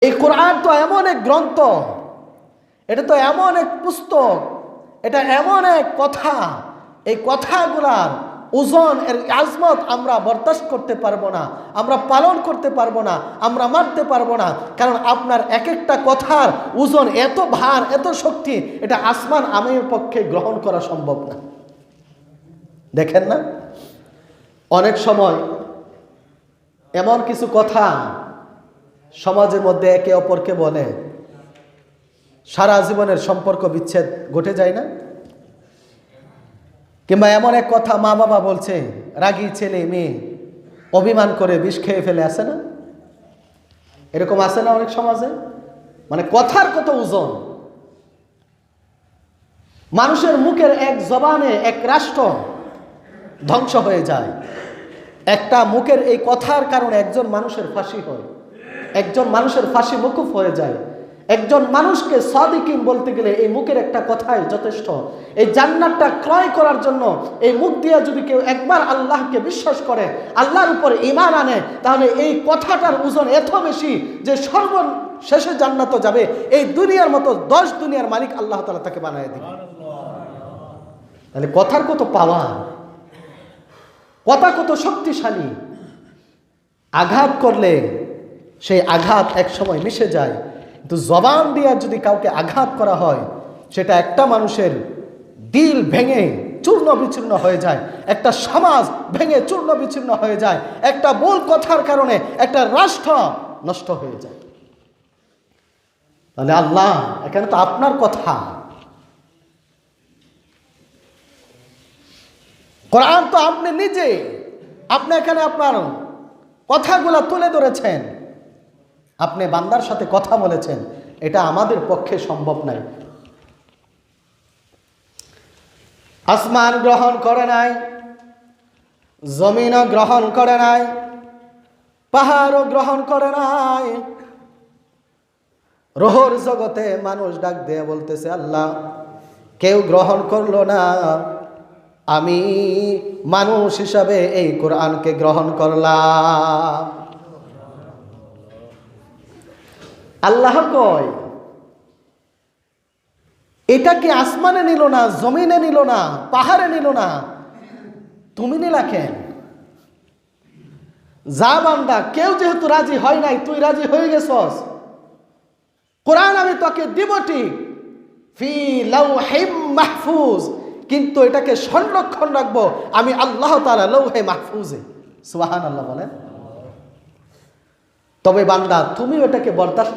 এই কোরআন তো এমন এক গ্রন্থ, এটা তো এমন এক পুস্তক, এটা এমন এক কথা, এই কথাগুলার ওজন এর আজমত আমরা বরদাস্ত করতে পারবো না, আমরা পালন করতে পারবো না, আমরা মানতে পারবো না। কারণ আপনার এক একটা কথার ওজন এত ভার, এত শক্তি, এটা আসমান আমের পক্ষে গ্রহণ করা সম্ভব না। দেখেন না, অনেক সময় এমন কিছু কথা সমাজের মধ্যে একে অপরকে বলে, সারা জীবনের সম্পর্ক বিচ্ছেদ ঘটে যায় না? কিংবা এমন এক কথা মা বাবা বলছে, রাগী ছেলে মেয়ে অভিমান করে বিষ খেয়ে ফেলে, আসে না? এরকম আছে না অনেক সমাজে? মানে কথার কত ওজন। মানুষের মুখের এক জবানে এক রাষ্ট্র ধ্বংস হয়ে যায়। একটা মুখের এই কথার কারণে একজন মানুষের ফাঁসি হয়, একজন মানুষের ফাঁসি মকুফ হয়ে যায়। একজন মানুষকে সাদিকিন বলতে গেলে এই মুখের একটা কথাই যথেষ্ট। এই জান্নাতটা ক্রয় করার জন্য এই মুখ দিয়ে যদি কেউ একবার আল্লাহকে বিশ্বাস করে, আল্লাহর উপর ঈমান আনে, তাহলে এই কথাটার ওজন এত বেশি যে সর্বশেষে জান্নাত যাবে। এই দুনিয়ার মতো 10 দুনিয়ার মালিক আল্লাহ তাআলা তাকে বানিয়ে দিবে। তাহলে কথার কত পাওয়ার, কথা কত শক্তিশালী। আঘাত করলে সেই আঘাত এক সময় মিশে যায়, কিন্তু জবান দিয়ে যদি কাউকে আঘাত করা হয়, সেটা একটা মানুষের দিল ভেঙে চূর্ণ বিচূর্ণ হয়ে যায়, একটা সমাজ ভেঙে চূর্ণ বিচূর্ণ হয়ে যায়, একটা ভুল কথার কারণে একটা রাষ্ট্র নষ্ট হয়ে যায়। তাহলে আল্লাহ, এখানে তো আপনার কথা, কোরআন তো আপনি নিজে, আপনি এখানে আপনার কথাগুলা তুলে ধরেছেন, আপনি বান্দার সাথে কথা বলেছেন, এটা আমাদের পক্ষে সম্ভব নাই। আসমান গ্রহণ করে নাই, জমিনও গ্রহণ করে নাই, পাহাড়ও গ্রহণ করে নাই। রোহর জগতে মানুষ ডাক দিয়ে বলতেছে, আল্লাহ কেউ গ্রহণ করলো না, আমি মানুষ হিসাবে এই কোরআনকে গ্রহণ করলাম। আল্লাহ কয়, এটা কি আসমানে নিল না, জমিনে নিল না, পাহাড়ে নিল না, তুমি নিলা কেন? যা বান্দা, কেউ যেহেতু রাজি হয় নাই, তুই রাজি হয়ে গেছস, কোরআন আমি তোকে দিব ঠিক, ফি লাউহিম মাহফুজ, কিন্তু এটাকে সংরক্ষণ রাখবো আমি আল্লাহ তাআলা লৌহে মাহফুজে। সুবহানাল্লাহ বলেন। তবে বান্দা, তুমি এটাকে বরদাস্ত